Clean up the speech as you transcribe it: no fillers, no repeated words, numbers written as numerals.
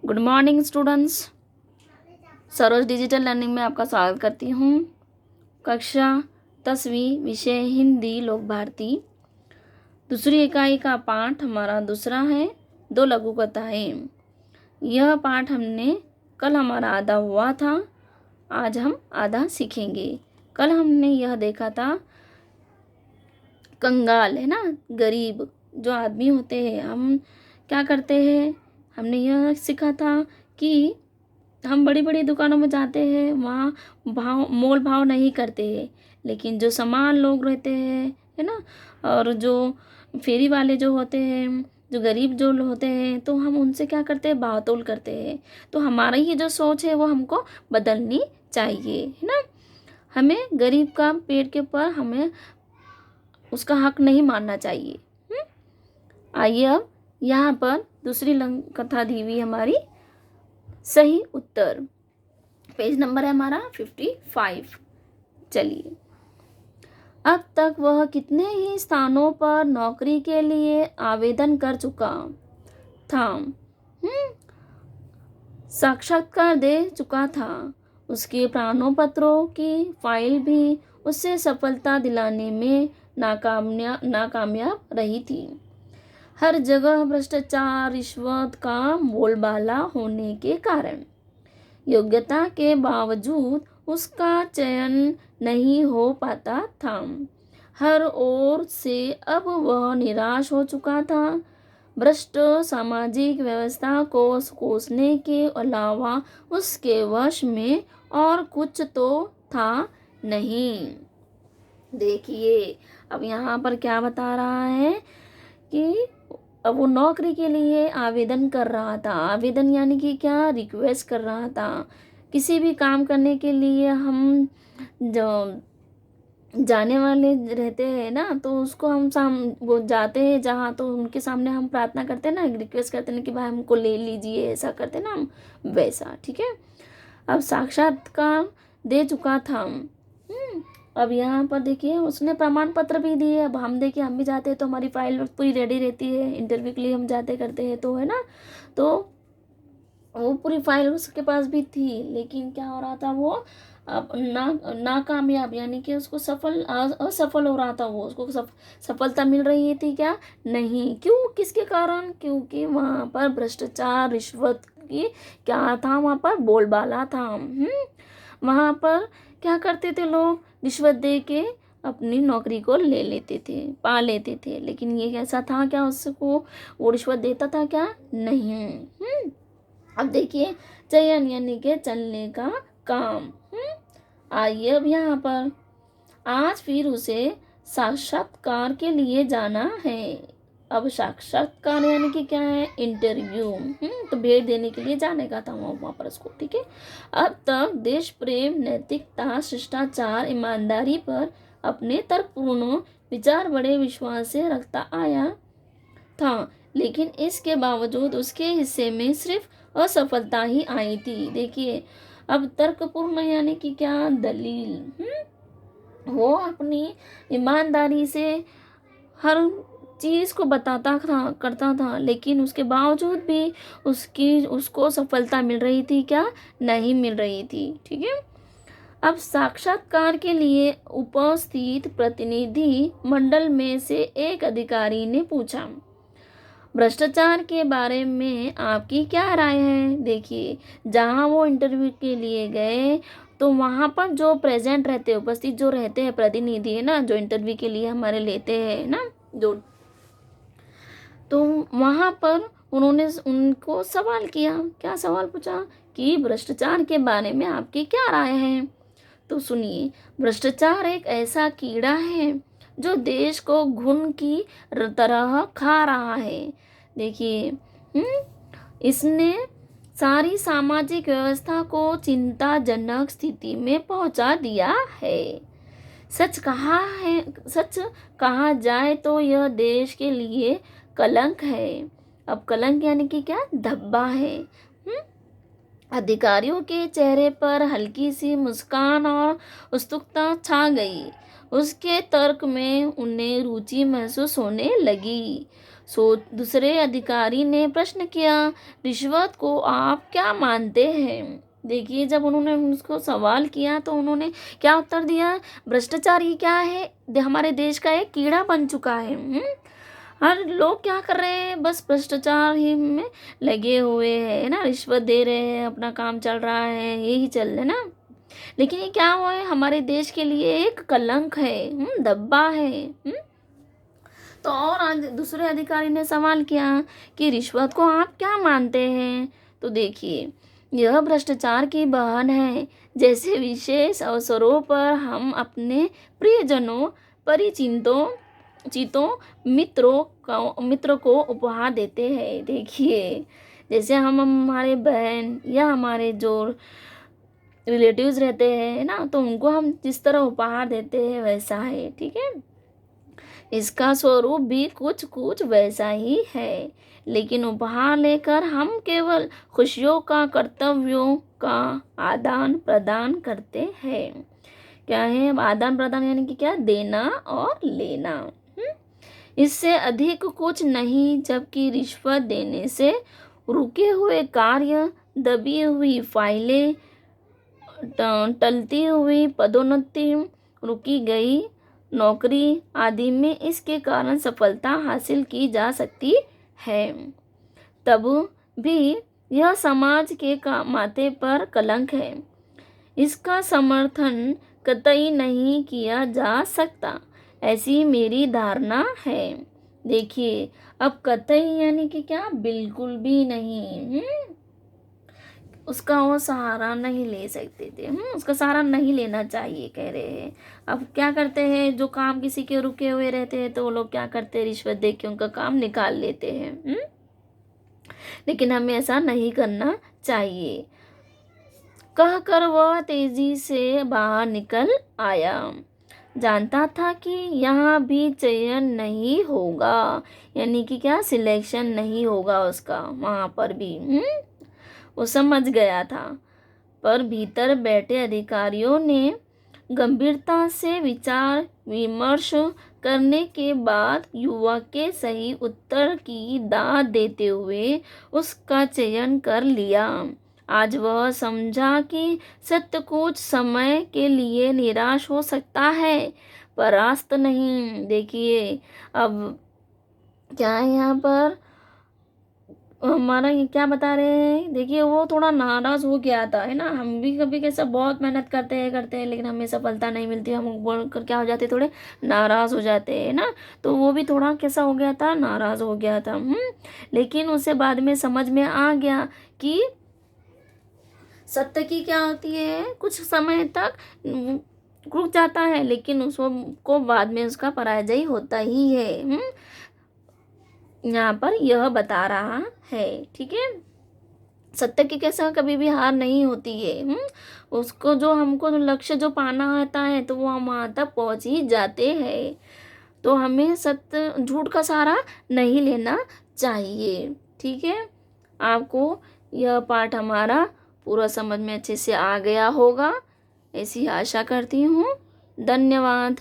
Good morning students. Saroj digital learning में आपका स्वागत करती हूँ। कक्षा 10वीं विषय हिंदी लोक भारती दूसरी इकाई का पाठ हमारा दूसरा है, 2 लघु कथाएं। यह पाठ कल हमारा आधा हुआ था, आज हम आधा सीखेंगे। कल हमने यह देखा था, कंगाल है ना, गरीब जो आदमी होते हैं, हम क्या करते हैं, हमने यह सीखा था कि हम बड़ी बड़ी दुकानों में जाते हैं, वहाँ मोल भाव नहीं करते हैं, लेकिन जो सामान लोग रहते हैं, है ना, और जो फेरी वाले जो होते हैं, जो गरीब जो होते हैं, तो हम उनसे क्या करते हैं, भाव तोल करते हैं। तो हमारी ही जो सोच है वो हमको बदलनी चाहिए, है ना। हमें गरीब का पेट के ऊपर हमें उसका हक नहीं मानना चाहिए। आइए अब यहाँ पर दूसरी कथा दी हुई हमारी सही उत्तर, पेज नंबर है हमारा 55। चलिए, अब तक वह कितने ही स्थानों पर नौकरी के लिए आवेदन कर चुका था, साक्षात्कार दे चुका था। उसके प्रमाण पत्रों की फाइल भी उसे सफलता दिलाने में नाकामयाब रही थी। हर जगह भ्रष्टाचार, रिश्वत का बोलबाला होने के कारण योग्यता के बावजूद उसका चयन नहीं हो पाता था। हर ओर से अब वह निराश हो चुका था। भ्रष्ट सामाजिक व्यवस्था को कोसने के अलावा उसके वश में और कुछ तो था नहीं। देखिए, अब यहाँ पर क्या बता रहा है कि अब वो नौकरी के लिए आवेदन कर रहा था। आवेदन यानी कि क्या, रिक्वेस्ट कर रहा था। किसी भी काम करने के लिए हम जो जाने वाले रहते हैं ना, तो उसको हम वो जाते हैं जहाँ, तो उनके सामने हम प्रार्थना करते हैं ना, रिक्वेस्ट करते हैं कि भाई हमको ले लीजिए, ऐसा करते हैं ना हम, वैसा। ठीक है, अब साक्षात्कार दे चुका था। अब यहाँ पर देखिए, उसने प्रमाण पत्र भी दिए। अब हम देखिए, हम भी जाते हैं तो हमारी फाइल पूरी रेडी रहती है, इंटरव्यू के लिए हम जाते करते हैं, तो है ना, तो वो पूरी फाइल उसके पास भी थी, लेकिन क्या हो रहा था, वो अब नाकामयाब, यानी कि उसको असफल हो रहा था। वो उसको सफलता मिल रही थी क्या, नहीं। क्यों, किसके कारण, क्योंकि वहाँ पर भ्रष्टाचार, रिश्वत की क्या था, वहाँ पर बोलबाला था। वहाँ पर क्या करते थे लोग, रिश्वत दे के अपनी नौकरी को ले लेते थे, पा लेते थे। लेकिन ये कैसा था, क्या उसको वो रिश्वत देता था क्या, नहीं। अब देखिए, चयन यानी के चलने का काम। आइए अब यहाँ पर, आज फिर उसे साक्षात्कार के लिए जाना है। अब साक्षात्कार यानी कि क्या है, इंटरव्यू। तो भेंट देने के लिए जाने का था वहाँ पर उसको। ठीक है, अब तक देश प्रेम, नैतिकता, शिष्टाचार, ईमानदारी पर अपने तर्कपूर्ण विचार बड़े विश्वास से रखता आया था, लेकिन इसके बावजूद उसके हिस्से में सिर्फ असफलता ही आई थी। देखिए, अब तर्कपूर्ण यानी कि क्या, दलील। वो अपनी ईमानदारी से हर चीज़ को बताता था, करता था, लेकिन उसके बावजूद भी उसको सफलता मिल रही थी क्या, नहीं मिल रही थी। ठीक है, अब साक्षात्कार के लिए उपस्थित प्रतिनिधि मंडल में से एक अधिकारी ने पूछा, भ्रष्टाचार के बारे में आपकी क्या राय है। देखिए, जहाँ वो इंटरव्यू के लिए गए, तो वहाँ पर जो प्रेजेंट रहते, उपस्थित जो रहते हैं प्रतिनिधि, है ना, जो इंटरव्यू के लिए हमारे लेते हैं ना, जो, तो वहाँ पर उन्होंने उनको सवाल किया। क्या सवाल पूछा कि भ्रष्टाचार के बारे में आपकी क्या राय है। तो सुनिए, भ्रष्टाचार एक ऐसा कीड़ा है जो देश को घुन की तरह खा रहा है। देखिए, इसने सारी सामाजिक व्यवस्था को चिंताजनक स्थिति में पहुंचा दिया है। सच कहा जाए तो यह देश के लिए कलंक है। अब कलंक यानी कि क्या, धब्बा है। अधिकारियों के चेहरे पर हल्की सी मुस्कान और उत्सुकता छा गई। उसके तर्क में उन्हें रुचि महसूस होने लगी। दूसरे अधिकारी ने प्रश्न किया, रिश्वत को आप क्या मानते हैं? देखिए, जब उन्होंने उसको सवाल किया तो उन्होंने क्या उत्तर दिया, भ्रष्टाचार ही क्या है, हमारे देश का एक कीड़ा बन चुका है। हर लोग क्या कर रहे हैं, बस भ्रष्टाचार ही में लगे हुए हैं, है ना, रिश्वत दे रहे हैं, अपना काम चल रहा है, यही चल रहा है ना। लेकिन ये क्या हुआ है, हमारे देश के लिए एक कलंक है, दब्बा है। तो और दूसरे अधिकारी ने सवाल किया कि रिश्वत को आप क्या मानते हैं? तो देखिए, यह भ्रष्टाचार की बहन है, जैसे विशेष अवसरों पर हम अपने प्रियजनों, परिचितों चितों मित्र को उपहार देते हैं। देखिए, जैसे हम हमारे बहन या हमारे जो रिलेटिव्स रहते हैं ना, तो उनको हम जिस तरह उपहार देते हैं वैसा है, ठीक है। इसका स्वरूप भी कुछ कुछ वैसा ही है, लेकिन उपहार लेकर हम केवल खुशियों का, कर्तव्यों का आदान प्रदान करते हैं। क्या है आदान प्रदान, यानी कि क्या, देना और लेना। इससे अधिक कुछ नहीं, जबकि रिश्वत देने से रुके हुए कार्य, दबी हुई फाइलें, टलती हुई पदोन्नति, रुकी गई नौकरी आदि में इसके कारण सफलता हासिल की जा सकती है। तब भी यह समाज के माथे पर कलंक है, इसका समर्थन कतई नहीं किया जा सकता, ऐसी मेरी धारणा है। देखिए, अब कतई यानी कि क्या, बिल्कुल भी नहीं, उसका वो सहारा नहीं ले सकते थे, उसका सहारा नहीं लेना चाहिए, कह रहे हैं। अब क्या करते हैं, जो काम किसी के रुके हुए रहते हैं तो वो लोग क्या करते हैं, रिश्वत दे के उनका काम निकाल लेते हैं। लेकिन हमें ऐसा नहीं करना चाहिए। कहकर वह तेजी से बाहर निकल आया। जानता था कि यहाँ भी चयन नहीं होगा, यानी कि क्या, सिलेक्शन नहीं होगा उसका वहाँ पर भी। वो समझ गया था। पर भीतर बैठे अधिकारियों ने गंभीरता से विचार विमर्श करने के बाद युवक के सही उत्तर की दाद देते हुए उसका चयन कर लिया। आज वह समझा कि सत्य कुछ समय के लिए निराश हो सकता है, परास्त नहीं। देखिए, अब क्या है यहाँ पर, हमारा ये क्या बता रहे हैं, देखिए, वो थोड़ा नाराज़ हो गया था, है ना। हम भी कभी कैसा बहुत मेहनत करते हैं लेकिन हमें सफलता नहीं मिलती, हम बोल कर क्या हो जाते, थोड़े नाराज़ हो जाते हैं ना। तो वो भी थोड़ा कैसा हो गया था, नाराज़ हो गया था। लेकिन उसे बाद में समझ में आ गया कि सत्य की क्या होती है, कुछ समय तक रुक जाता है, लेकिन उसको बाद में उसका पराजय होता ही है। यहाँ पर यह बता रहा है, ठीक है। सत्य की कैसा कभी भी हार नहीं होती है। उसको जो हमको लक्ष्य जो पाना होता है तो वो हम वहाँ तक पहुँच ही जाते हैं। तो हमें सत्य झूठ का सहारा नहीं लेना चाहिए, ठीक है। आपको यह पाठ हमारा पूरा समझ में अच्छे से आ गया होगा, ऐसी आशा करती हूँ। धन्यवाद।